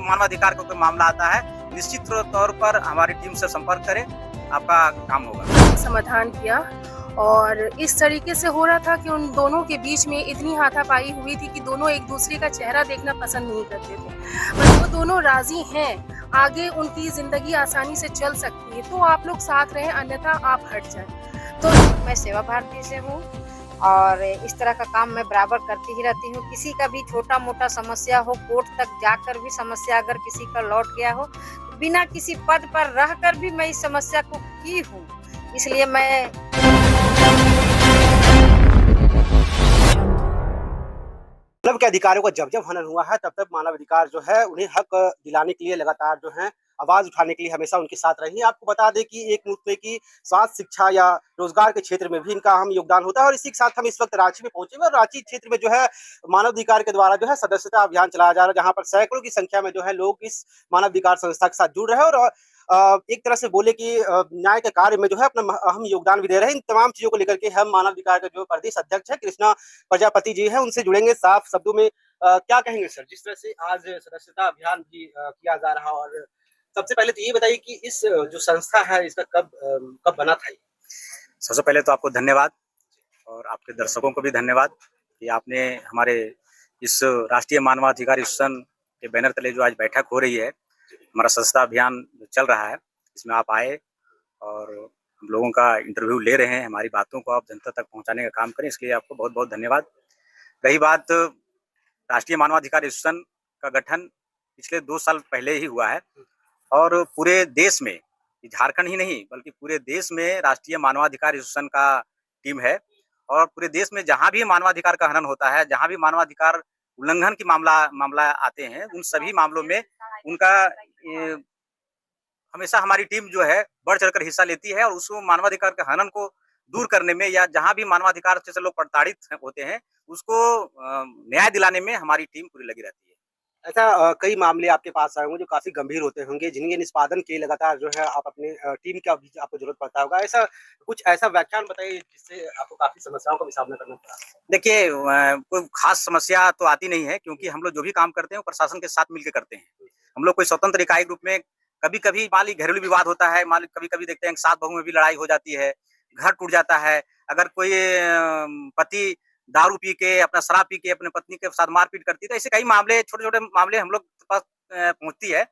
मानवाधिकार का कोई मामला आता है, निश्चित तौर पर हमारी टीम से संपर्क करें, आपका काम होगा। समाधान किया और इस तरीके से हो रहा था कि उन दोनों के बीच में इतनी हाथापाई हुई थी कि दोनों एक दूसरे का चेहरा देखना पसंद नहीं करते थे। पर वो दोनों राजी हैं, आगे उनकी जिंदगी आसानी से चल सकती है, तो आप लोग साथ रहें, अन्यथा आप हट जाएं। तो मैं सेवा भारती से हूँ और इस तरह का काम मैं बराबर करती ही रहती हूँ। किसी का भी छोटा मोटा समस्या हो, कोर्ट तक जाकर भी समस्या अगर किसी का लौट गया हो, बिना किसी पद पर रहकर भी मैं इस समस्या को की हूँ। इसलिए मैं मानव के अधिकारों का जब जब हनन हुआ है तब तब मानव अधिकार जो है उन्हें हक दिलाने के लिए लगातार जो है आवाज उठाने के लिए हमेशा उनके साथ रही है। आपको बता दें कि एक मुद्दे की स्वास्थ्य, शिक्षा या रोजगार के क्षेत्र में भी इनका अहम योगदान होता है। और इसी के साथ हम इस वक्त रांची में पहुंचे हुए और रांची क्षेत्र में जो है मानव अधिकार के द्वारा जो है सदस्यता अभियान चलाया जा रहा है, जहां पर सैकड़ों की संख्या में जो है लोग इस मानव अधिकार संस्था के साथ जुड़ रहे हैं और एक तरह से बोले कि न्याय के कार्य में जो है अपना अहम योगदान भी दे रहे हैं। इन तमाम चीजों को लेकर के हम मानव अधिकार के जो प्रदेश अध्यक्ष है कृष्णा प्रजापति जी है, उनसे जुड़ेंगे। साफ शब्दों में क्या कहेंगे सर, जिस तरह से आज सदस्यता अभियान भी किया जा रहा, और सबसे पहले तो ये बताइए कि इस जो संस्था है इसका कब बना था? सबसे पहले तो आपको धन्यवाद और आपके दर्शकों को भी धन्यवाद कि आपने हमारे इस राष्ट्रीय मानवाधिकार इंस्टीट्यूशन के बैनर तले जो आज बैठक हो रही है, हमारा सदस्यता अभियान जो चल रहा है, इसमें आप आए और हम लोगों का इंटरव्यू ले रहे हैं, हमारी बातों को आप जनता तक पहुंचाने का काम करें, इसके लिए आपको बहुत बहुत धन्यवाद। रही बात, राष्ट्रीय मानवाधिकार इंस्टीट्यूशन का गठन पिछले 2 साल पहले ही हुआ है और पूरे देश में, झारखंड ही नहीं बल्कि पूरे देश में राष्ट्रीय मानवाधिकार इंस्टीट्यूशन का टीम है और पूरे देश में जहां भी मानवाधिकार का हनन होता है, जहां भी मानवाधिकार उल्लंघन की मामला आते हैं, उन सभी मामलों में उनका हमेशा हमारी टीम जो है बढ़ चढ़कर हिस्सा लेती है और उस मानवाधिकार के हनन को दूर करने में या जहां भी मानवाधिकार से लोग प्रताड़ित होते हैं उसको न्याय दिलाने में हमारी टीम पूरी लगी रहती है। ऐसा कई मामले आपके पास आए होंगे जो काफी गंभीर होते होंगे, जिनके निष्पादन के लगातार जो है आप अपने टीम का भी आपको जरूरत पड़ता होगा। ऐसा कुछ ऐसा व्याख्यान बताइए जिससे आपको काफी समस्याओं का भी सामना करना पड़ा। देखिए, कोई खास समस्या तो आती नहीं है क्योंकि हम लोग जो भी काम करते हैं वो प्रशासन के साथ मिलकर करते हैं। हम लोग कोई स्वतंत्र इकाई रूप में, कभी कभी मान ली घरेलू विवाद होता है, मान ली कभी कभी देखते हैं सास बहू में भी लड़ाई हो जाती है, घर टूट जाता है, अगर कोई पति दारू पी के, अपना शराब पी के अपने पत्नी के साथ मारपीट करती है, तो ऐसे कई मामले, छोटे छोटे मामले हम लोग के पास पहुंचती है,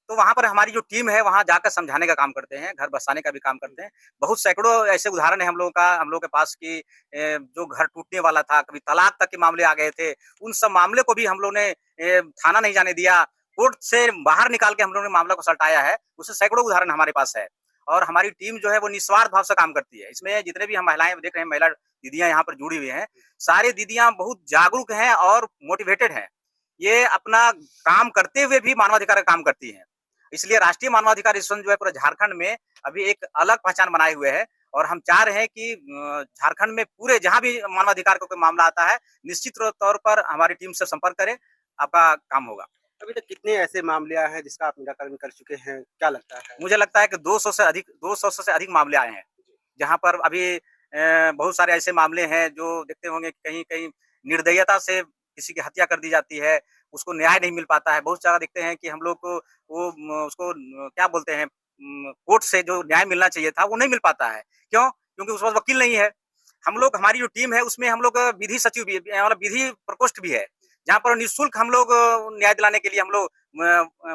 तो वहां पर हमारी जो टीम है वहां जाकर समझाने का काम करते हैं, घर बसाने का भी काम करते हैं। बहुत सैकड़ों ऐसे उदाहरण है हम लोगों के पास कि जो घर टूटने वाला था, कभी तलाक तक के मामले आ गए थे, उन सब मामले को भी हम लोग ने थाना नहीं जाने दिया, कोर्ट से बाहर निकाल के हम लोगों ने मामला को सलटाया है। उससे सैकड़ों उदाहरण हमारे पास है और हमारी टीम जो है वो निस्वार्थ भाव से काम करती है। इसमें जितने भी हम महिलाएं देख रहे हैं, महिला दीदियां यहाँ पर जुड़ी हुई हैं, सारी दीदियां बहुत जागरूक हैं और मोटिवेटेड हैं। ये अपना काम करते हुए भी मानवाधिकार का काम करती हैं। इसलिए राष्ट्रीय मानवाधिकार इंस्टीट्यूशन जो है पूरे झारखंड में अभी एक अलग पहचान बनाए हुए है और हम चाह रहे हैं कि झारखंड में पूरे जहां भी मानवाधिकार का कोई मामला आता है, निश्चित तौर पर हमारी टीम से संपर्क करें, आपका काम होगा। अभी तक कितने ऐसे मामले आए हैं जिसका आप निराकरण कर चुके हैं, क्या लगता है? मुझे लगता है कि 200 से अधिक मामले आए हैं, जहां पर अभी बहुत सारे ऐसे मामले हैं जो देखते होंगे कहीं कहीं निर्दयता से किसी की हत्या कर दी जाती है, उसको न्याय नहीं मिल पाता है। बहुत जगह देखते हैं कि हम लोग को उसको क्या बोलते हैं, कोर्ट से जो न्याय मिलना चाहिए था वो नहीं मिल पाता है। क्यों? क्योंकि उस वक्त वकील नहीं है। हम लोग, हमारी जो टीम है उसमें हम लोग विधि सचिव भी, मतलब विधि प्रकोष्ठ भी है, जहाँ पर निःशुल्क हम लोग न्याय दिलाने के लिए हम लोग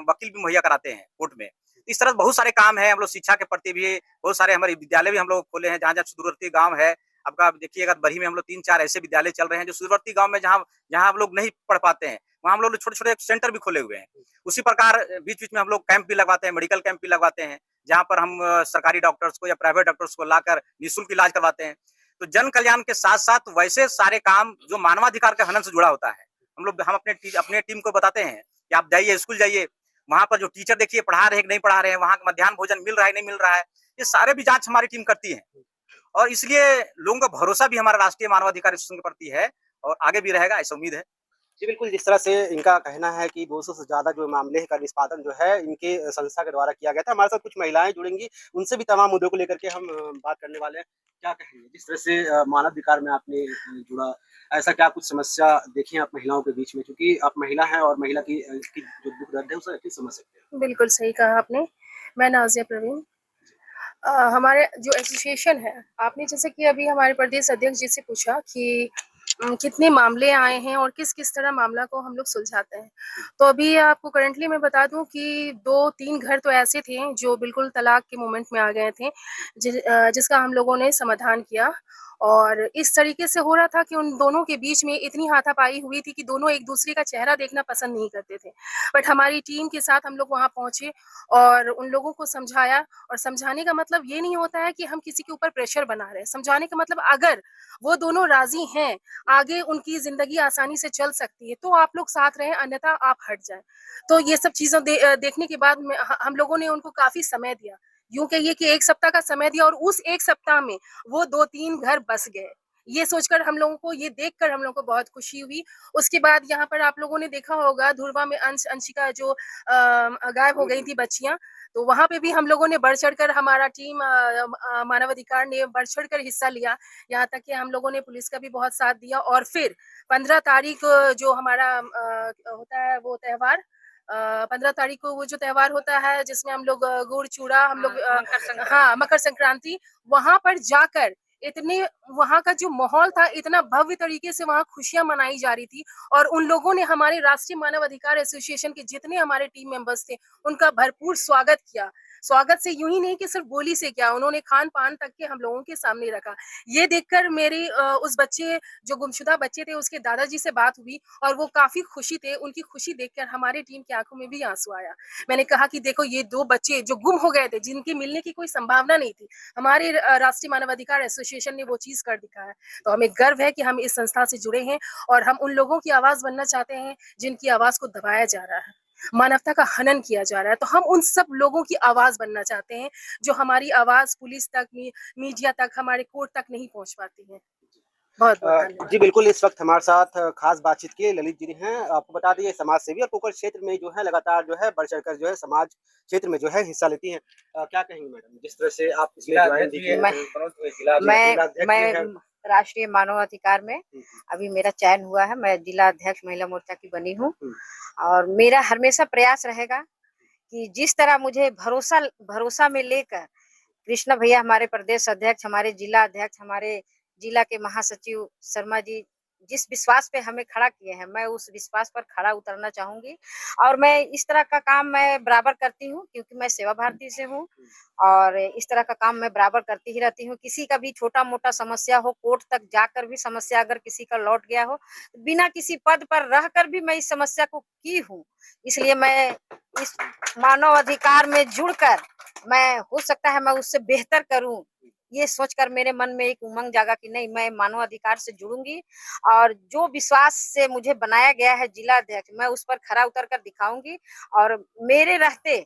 वकील भी मुहैया कराते हैं कोर्ट में। इस तरह बहुत सारे काम है। हम लोग शिक्षा के प्रति भी बहुत सारे, हमारे विद्यालय भी हम लोग खोले हैं, जहाँ जहाँ सुदूरवर्ती गांव है। आपका देखिएगा बरही में हम लोग 3-4 ऐसे विद्यालय चल रहे हैं जो सुदूरवर्ती गांव में जहाँ जहाँ हम लोग नहीं पढ़ पाते हैं, वहाँ हम लोग छोटे छोटे सेंटर भी खोले हुए हैं। उसी प्रकार बीच बीच में हम लोग कैंप भी लगवाते हैं, मेडिकल कैंप भी लगवाते हैं, जहाँ पर हम सरकारी डॉक्टर्स को या प्राइवेट डॉक्टर्स को लाकर निःशुल्क इलाज करवाते हैं। तो जन कल्याण के साथ साथ वैसे सारे काम जो मानवाधिकार के हनन से जुड़ा होता है, हम अपने टीम को बताते हैं कि आप जाइए, स्कूल जाइए, वहां पर जो टीचर देखिए पढ़ा रहे हैं कि नहीं पढ़ा रहे हैं, वहां मध्याह्न भोजन मिल रहा है नहीं मिल रहा है, ये सारे भी जांच हमारी टीम करती है। और इसलिए लोगों का भरोसा भी हमारा राष्ट्रीय मानवाधिकार इंस्टीट्यूशन के प्रति है और आगे भी रहेगा, ऐसा उम्मीद है। जी, बिल्कुल, जिस तरह से इनका कहना है कि 200 से ज़्यादा जो मामले का निष्पादन जो है इनके संस्था के द्वारा किया गया था। हमारे साथ कुछ महिलाएँ जुड़ेंगी, उनसे भी तमाम मुद्दों को लेकर के हम बात करने वाले हैं। क्या कहेंगे? जिस तरह से मानवाधिकार में आपने जुड़ा, ऐसा क्या कुछ समस्या देखी है आप महिलाओं के बीच में? क्योंकि आप महिला हैं और महिला की जो दुःख दर्द है, उसे अच्छे से समझ सकते हैं। बिल्कुल सही कहा आपने। मैं नाज़िया प्रवीण। हमारे जो एसोसिएशन है, आपने जैसे कि अभी हमारे प्रदेश अध्यक्ष जी से पूछा कि कितने मामले आए हैं और किस-किस तरह मामला को हम लोग सुलझाते हैं। तो अभी आपको करंटली मैं बता दूँ कि 2-3 घर तो ऐसे थे जो बिल्कुल तलाक के मोमेंट में आ गए थे, जिसका हम लोगों ने समाधान किया और इस तरीके से हो रहा था कि उन दोनों के बीच में इतनी हाथापाई हुई थी कि दोनों एक-दूसरे का चेहरा देखना पसंद नहीं करते थे। बट हमारी टीम के साथ हम लोग वहाँ पहुँचे और उन लोगों को समझाया और समझाने का मतलब ये नहीं होता है कि हम किसी के ऊपर प्रेशर बना रहे हैं। समझाने का मतलब अगर वो दोनों राज़ी हैं, आगे उनकी ज़िंदगी आसानी से चल सकती है, तो आप लोग साथ रहें, अन्यथा आप हट जाएँ। तो ये सब चीज़ें देखने के बाद में हम लोगों ने उनको काफ़ी समय दिया। यूँ कहिए कि 1 सप्ताह का समय दिया और उस 1 सप्ताह में वो 2-3 घर बस गए। ये सोचकर हम लोगों को, ये देखकर हम लोगों को बहुत खुशी हुई। उसके बाद यहाँ पर आप लोगों ने देखा होगा धुरवा में अंशिका जो गायब हो गई थी बच्चियाँ, तो वहाँ पे भी हम लोगों ने बढ़-चढ़ कर, हमारा टीम मानवाधिकार ने बढ़-चढ़ कर हिस्सा लिया। यहाँ तक कि हम लोगों ने पुलिस का भी बहुत साथ दिया और फिर 15 तारीख जो हमारा होता है वो त्योहार, 15 तारीख को वो जो त्योहार होता है जिसमें हम लोग गुड़-चूड़ा हम लोग मकर संक्रांति, वहाँ पर जाकर इतने, वहाँ का जो माहौल था इतना भव्य तरीके से वहाँ खुशियाँ मनाई जा रही थी और उन लोगों ने हमारे राष्ट्रीय मानव अधिकार एसोसिएशन के जितने हमारे टीम मेंबर्स थे, उनका भरपूर स्वागत किया। स्वागत से यूँ ही नहीं कि सिर्फ बोली से किया, उन्होंने खान-पान तक के हम लोगों के सामने रखा। ये देखकर मेरी उस बच्चे, जो गुमशुदा बच्चे थे, उसके दादाजी से बात हुई और वो काफ़ी खुशी थे। उनकी खुशी देखकर हमारी टीम की आँखों में भी आँसू आया। मैंने कहा कि देखो, ये 2 बच्चे जो गुम हो गए थे, जिनके मिलने की कोई संभावना नहीं थी, हमारे राष्ट्रीय मानवाधिकार एसोसिएशन ने वो चीज़ कर दिखाया। तो हमें गर्व है कि हम इस संस्था से जुड़े हैं और हम उन लोगों की आवाज़ बनना चाहते हैं जिनकी आवाज़ को दबाया जा रहा है, मानवता का हनन किया जा रहा है। तो हम उन सब लोगों की आवाज़ बनना चाहते हैं जो हमारी आवाज़ पुलिस तक, मीडिया तक, हमारे कोर्ट तक नहीं पहुँच पाती है। बहुत-बहुत धन्यवाद। जी, बिल्कुल, इस वक्त हमारे साथ खास बातचीत के लिए ललित जी हैं। आपको बता दें, ये समाज सेवी और पोखर क्षेत्र में जो है लगातार जो है बढ़-चढ़-कर जो है समाज क्षेत्र में जो है हिस्सा लेती हैं। क्या कहेंगी मैडम, जिस तरह से आप इसमें ज्वाइन की हैं? मैं राष्ट्रीय मानव अधिकार में अभी मेरा चयन हुआ है। मैं जिला अध्यक्ष महिला मोर्चा की बनी हूँ और मेरा हमेशा प्रयास रहेगा कि जिस तरह मुझे भरोसा में लेकर कृष्णा भैया, हमारे प्रदेश अध्यक्ष, हमारे जिला अध्यक्ष, हमारे जिला के महासचिव शर्मा जी जिस विश्वास पे हमें खड़ा किए हैं, मैं उस विश्वास पर खड़ा उतरना चाहूंगी और मैं इस तरह का काम मैं बराबर करती हूँ क्योंकि मैं सेवा भारती से हूँ और इस तरह का काम मैं बराबर करती ही रहती हूँ। किसी का भी छोटा मोटा समस्या हो, कोर्ट तक जाकर भी समस्या अगर किसी का लौट गया हो, बिना किसी पद पर रहकर भी मैं इस समस्या को की हूँ। इसलिए मैं इस मानव अधिकार में जुड़कर मैं, हो सकता है मैं उससे बेहतर करूं, ये सोचकर मेरे मन में एक उमंग जागा कि नहीं, मैं मानव अधिकार से जुड़ूंगी और जो विश्वास से मुझे बनाया गया है जिला अध्यक्ष, मैं उस पर खरा उतर कर दिखाऊंगी और मेरे रहते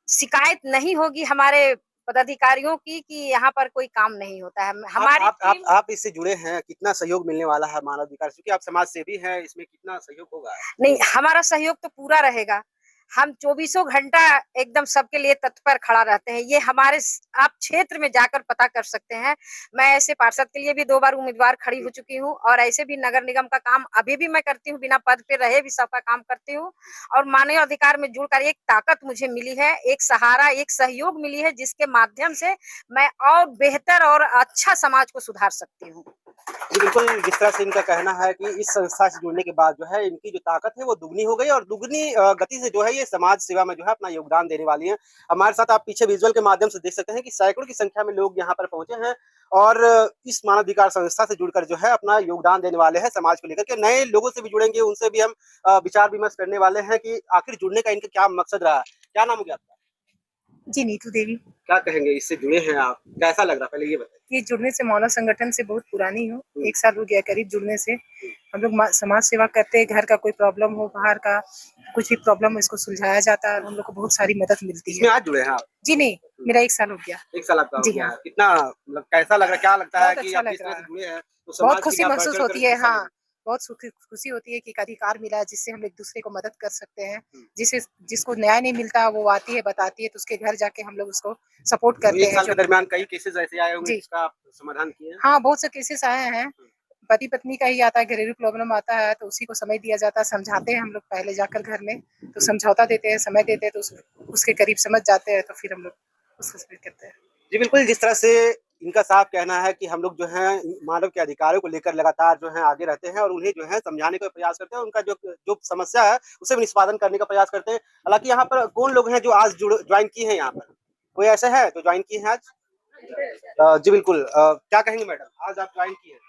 शिकायत नहीं होगी हमारे पदाधिकारियों की कि यहाँ पर कोई काम नहीं होता है। हमारी आप इससे जुड़े हैं, कितना सहयोग मिलने वाला है मानवाधिकार से? क्योंकि आप समाज सेवी हैं, इसमें कितना सहयोग होगा? नहीं, हमारा सहयोग तो पूरा रहेगा। हम 24 घंटा एकदम सबके लिए तत्पर खड़ा रहते हैं। ये हमारे आप क्षेत्र में जाकर पता कर सकते हैं। मैं ऐसे पार्षद के लिए भी 2 बार उम्मीदवार खड़ी हो चुकी हूँ और ऐसे भी नगर निगम का काम अभी भी मैं करती हूँ, बिना पद पे रहे भी सबका काम करती हूँ और मानव अधिकार में जुड़कर एक ताकत मुझे मिली है, एक सहारा, एक सहयोग मिली है जिसके माध्यम से मैं और बेहतर और अच्छा समाज को सुधार सकती हूँ। जी, बिल्कुल, जिस तरह से इनका कहना है कि इस संस्था से जुड़ने के बाद जो है इनकी जो ताकत है वो दुगनी हो गई और दुगनी गति से जो है ये समाज सेवा में जो है अपना योगदान देने वाली हैं। हमारे साथ आप पीछे विजुअल के माध्यम से देख सकते हैं कि सैकड़ों की संख्या में लोग यहाँ पर पहुंचे हैं और इस मानवाधिकार संस्था से जुड़कर जो है अपना योगदान देने वाले हैं समाज को लेकर के। नए लोगों से भी जुड़ेंगे, उनसे भी हम विचार विमर्श करने वाले हैं कि आखिर जुड़ने का इनका क्या मकसद रहा। क्या नाम हो गया आपका? जी, नीतू देवी। क्या कहेंगे, इससे जुड़े हैं आप, कैसा लग रहा है, पहले ये बताइए? ये जुड़ने से, मानव संगठन से बहुत पुरानी हूँ, 1 साल हो गया करीब जुड़ने से। हम लोग समाज सेवा करते हैं, घर का कोई प्रॉब्लम हो, बाहर का कुछ भी प्रॉब्लम हो, इसको सुलझाया जाता है और हम लोग को बहुत सारी मदद मिलती इसमें है। आज जुड़े हैं आप? जी नहीं, मेरा 1 साल हो गया। 1 साल आपका हो जी गया हाँ। है। कितना मतलब कैसा लग रहा है, क्या लगता है बहुत कि अच्छा आप लग इस तरह रहा से है। जुड़े हैं तो बहुत समाज खुशी की आप महसूस बढ़-चढ़ कर होती है। हिस्सा हाँ, लेंगे? बहुत खुशी होती है कि एक अधिकार मिला है जिससे हम एक दूसरे को मदद कर सकते हैं। जिसको न्याय नहीं मिलता वो आती है, बताती है, तो उसके घर जाके हम लोग उसको सपोर्ट करते एक हैं। साल के दरमियान कई केसेस ऐसे आए होंगे जी। जिसका आप समाधान किए हैं? हाँ, बहुत से केसेस आए हैं। पति पत्नी का ही आता है, घरेलू प्रॉब्लम आता है तो उसी को समय दिया जाता है, समझाते हैं हम लोग पहले जाकर घर में, तो समझौता देते हैं, समय देते हैं, तो उसके करीब समझ जाते हैं, तो फिर हम लोग उसको सबमिट करते हैं। जी बिल्कुल, जिस तरह से इनका साफ कहना है कि हम लोग जो है मानव के अधिकारों को लेकर लगातार जो है आगे रहते हैं और उन्हें जो है समझाने का प्रयास करते हैं, उनका जो जो समस्या है उसे भी निष्पादन करने का प्रयास करते हैं। हालांकि यहाँ पर कौन लोग हैं जो आज ज्वाइन किए हैं यहाँ पर? कोई ऐसे है जो ज्वाइन किए हैं आज? जी बिल्कुल, क्या कहेंगे मैडम, आज आप ज्वाइन किए हैं,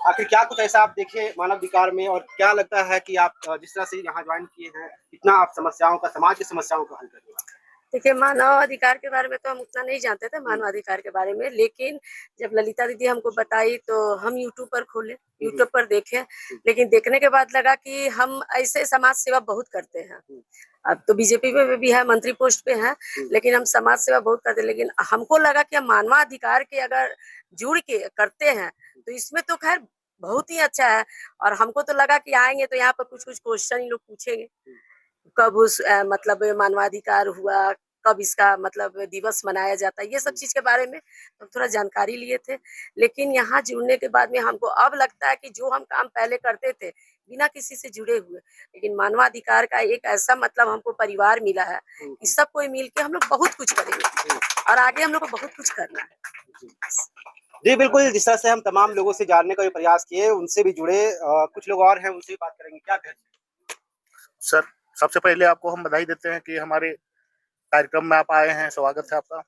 आखिर क्या कुछ ऐसा आप देखे मानव अधिकार में और क्या लगता है कि आप जिस तरह से यहाँ ज्वाइन किए हैं कितना आप समस्याओं का, समाज की समस्याओं का हल करेंगे? देखिए, मानव अधिकार के बारे में तो हम उतना नहीं जानते थे मानव अधिकार के बारे में, लेकिन जब ललिता दीदी हमको बताई तो हम यूट्यूब पर खोले, यूट्यूब पर देखे, लेकिन देखने के बाद लगा कि हम ऐसे समाज सेवा बहुत करते हैं। अब तो बीजेपी में भी है, मंत्री पोस्ट पे है, लेकिन हम समाज सेवा बहुत करते हैं। लेकिन हमको लगा कि हम मानवाधिकार के अगर जुड़ के करते हैं तो इसमें तो खैर बहुत ही अच्छा है। और हमको तो लगा कि आएंगे तो यहाँ पर कुछ कुछ क्वेश्चन ही लोग पूछेंगे, कब उस मतलब मानवाधिकार हुआ, कब इसका मतलब दिवस मनाया जाता है, ये सब चीज के बारे में हम थोड़ा जानकारी लिए थे। लेकिन यहाँ जुड़ने के बाद में हमको अब लगता है कि जो हम काम पहले करते थे बिना किसी से जुड़े हुए, लेकिन मानवाधिकार का एक ऐसा मतलब हमको परिवार मिला है कि सब कोई मिल के हम लोग बहुत कुछ करेंगे और आगे हम लोग को बहुत कुछ करना है। जी बिल्कुल, जिस तरह से हम तमाम लोगों से जानने का भी प्रयास किए, उनसे भी जुड़े, कुछ लोग और हैं उनसे भी बात करेंगे, क्या कहेंगे? सर, सबसे पहले आपको हम बधाई देते हैं कि हमारे कार्यक्रम में आप आए हैं, स्वागत है आपका।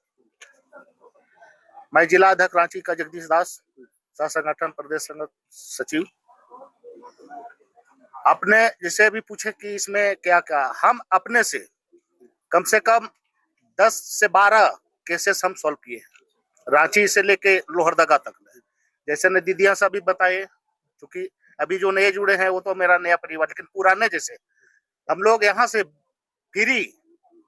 मैं जिला अध्यक्ष रांची का जगदीश दास, सह संगठन प्रदेश सचिव। आपने जैसे अभी पूछे कि इसमें क्या क्या, हम अपने से कम 10 से 12 केसेस हम सॉल्व किए हैं, रांची से लेके लोहरदगा तक। जैसे ने दीदियां सब भी बताए, क्योंकि अभी जो नए जुड़े हैं वो तो मेरा नया परिवार, लेकिन पुराने जैसे हम लोग यहाँ से फ्री,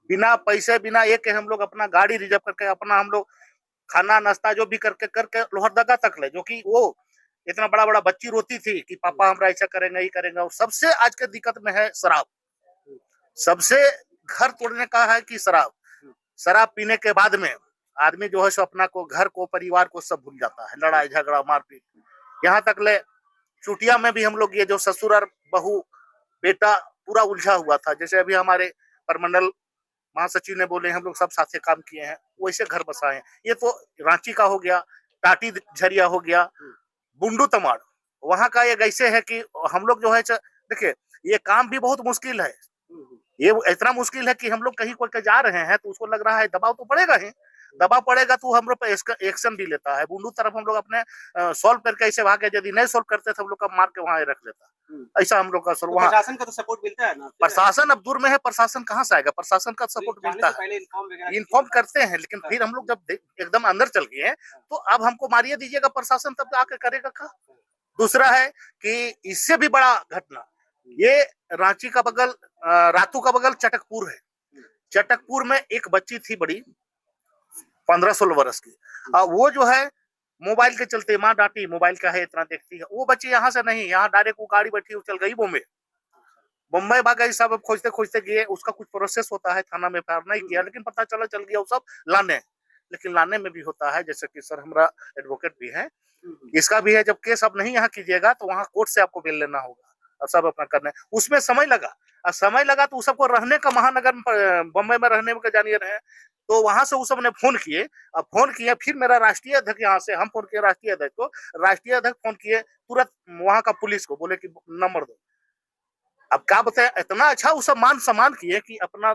बिना पैसे बिना एक हम लोग अपना गाड़ी रिजर्व करके अपना हम लोग खाना नाश्ता जो भी करके लोहरदगा तक ले, जो कि वो इतना बड़ा बड़ा बच्ची रोती थी कि पापा हमरा ऐसा करेंगे ही करेंगे। और सबसे आज के दिक्कत में है शराब, सबसे घर तोड़ने का है कि शराब पीने के बाद में आदमी जो है सो अपना को, घर को, परिवार को सब भूल जाता है, लड़ाई झगड़ा मारपीट। यहाँ तक ले चुटिया में भी हम लोग ये जो ससुर और बहू बेटा पूरा उलझा हुआ था। जैसे अभी हमारे परमंडल महासचिव ने बोले हम लोग सब साथ काम किए हैं, वैसे घर बसाए हैं। ये तो रांची का हो गया, टाटी झरिया हो गया, बुंडू तमाड़ वहां का ये ऐसे है कि हम लोग जो है देखिए ये काम भी बहुत मुश्किल है। ये इतना मुश्किल है कि हम लोग कहीं कोई जा रहे हैं तो उसको लग रहा है दबाव तो पड़ेगा ही, दबाव पड़ेगा तो हम लोग पे एक्शन भी लेता है। बुंडू तरफ हम लोग अपने सॉल्व करके ऐसे भागे, यदि नहीं सॉल्व करते तो हम लोग का मार के वहां रख लेता। ऐसा हम लोग का तो प्रशासन का तो सपोर्ट मिलता है ना? प्रशासन अब दूर में है, प्रशासन कहाँ से आएगा, प्रशासन का सपोर्ट मिलता है, इन्फॉर्म करते हैं। लेकिन फिर हम लोग जब एकदम अंदर चल गए हैं तो अब हमको मारिए दीजिएगा प्रशासन, तब आके करेगा क्या? दूसरा है कि इससे भी बड़ा घटना, ये रांची का बगल, रातू का बगल चटकपुर है। चटकपुर में एक बच्ची थी बड़ी 15-16 वर्ष की, वो जो है मोबाइल के चलते, माँ डांटी मोबाइल का है इतना देखती है, वो बच्ची यहाँ से नहीं, यहाँ डायरेक्ट वो गाड़ी बैठी चल गई बम्बई भाग गई। सब खोजते खोजते गए, उसका कुछ प्रोसेस होता है, थाना में फायर नहीं किया, लेकिन पता चला चल गया वो सब लाने। लेकिन लाने में भी होता है, जैसे कि सर हमारा एडवोकेट भी है, इसका भी है, जब केस आप नहीं यहाँ कीजिएगा तो वहाँ कोर्ट से आपको बेल लेना होगा और सब अपना करना है। उसमें समय लगा, और समय लगा तो सबको रहने का, महानगर बम्बई में रहने का जानिए रहे, तो वहां से उस सबने फोन किए। अब फोन किए, फिर मेरा राष्ट्रीय अध्यक्ष, यहाँ से हम फोन किए राष्ट्रीय अध्यक्ष को, राष्ट्रीय अध्यक्ष फोन किए तुरंत वहां का पुलिस को, बोले कि नंबर दो। अब क्या बताए, इतना अच्छा उस सब मान सम्मान किए कि अपना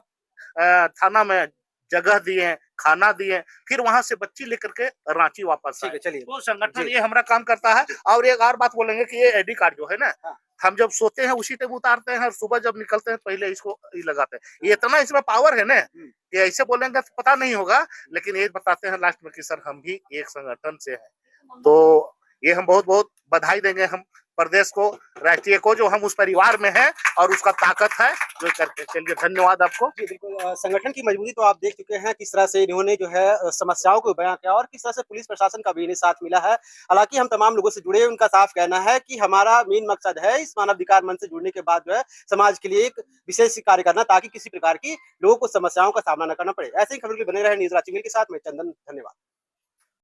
थाना में जगह दिए, खाना दिए, फिर वहां से बच्ची लेकर के रांची वापस आए। चलिए, तो संगठन ये हमारा काम करता है। और एक और बात बोलेंगे कि ये आईडी कार्ड जो है ना, हम जब सोते हैं उसी टाइम उतारते हैं, और सुबह जब निकलते हैं पहले इसको लगाते हैं। ये इतना इसमें पावर है ना कि ऐसे बोलेंगे तो पता नहीं होगा, लेकिन ये बताते हैं लास्ट में कि सर हम भी एक संगठन से हैं। तो ये हम बहुत बहुत बधाई देंगे हम प्रदेश को, राष्ट्रीय को, जो हम उस परिवार में हैं और उसका ताकत है जो करके। चलिए, धन्यवाद आपको। जी बिल्कुल, संगठन की मजबूती तो आप देख चुके हैं किस तरह से इन्होंने जो है समस्याओं को बयां किया और किस तरह से पुलिस प्रशासन का भी इन्हें साथ मिला है। हालांकि हम तमाम लोगों से जुड़े, उनका साफ कहना है कि हमारा मेन मकसद है इस मानवाधिकार मंच से जुड़ने के बाद जो है समाज के लिए एक विशेष कार्य करना, ताकि किसी प्रकार की लोगों को समस्याओं का सामना न करना पड़े। ऐसे ही खबर के बने रहे न्यूज रांची मेल के साथ में चंदन, धन्यवाद।